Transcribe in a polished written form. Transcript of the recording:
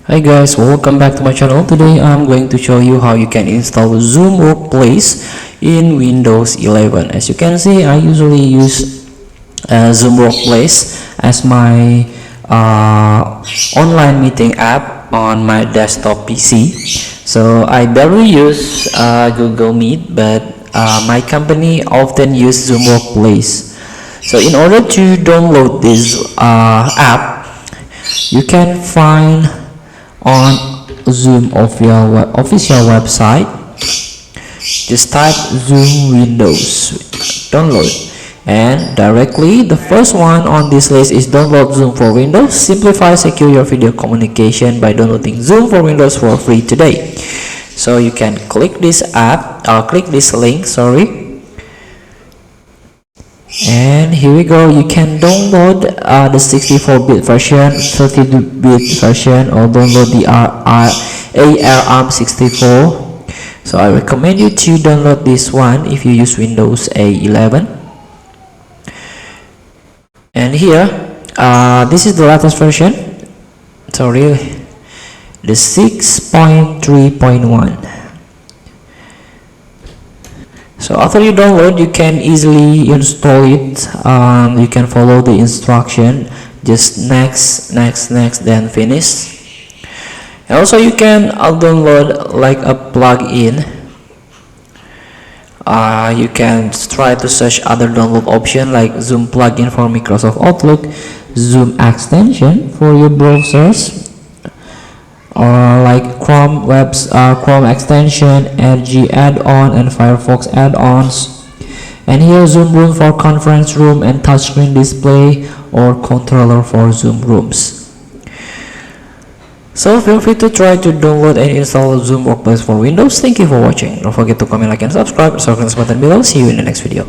Hi guys, welcome back to my channel. Today I'm going to show you how you can install Zoom Workplace in Windows 11. As you can see, I usually use Zoom Workplace as my online meeting app on my desktop PC. So I barely use Google Meet, but my company often use Zoom Workplace. So in order to download this app, you can find on Zoom official website. Just type Zoom Windows download, and directly the first one on this list is download Zoom for Windows. Simplify, secure your video communication by downloading Zoom for Windows for free today. So you can click this link, and here we go. You can download the 64-bit version, 32-bit version, or download the ARM 64. So I recommend you to download this one if you use Windows 11. And here this is the latest version, the 6.3.1. So after you download, you can easily install it. You can follow the instruction, just next, then finish. And also you can download like a plugin. You can try to search other download option like Zoom plugin for Microsoft Outlook, Zoom extension for your browsers, or like Chrome extension, Edge add-on, and Firefox add-ons. And here Zoom Room for conference room and touchscreen display, or controller for Zoom rooms. So feel free to try to download and install Zoom Workplace for Windows. Thank you for watching. Don't forget to comment, like, and subscribe. Subscribe button below. See you in the next video.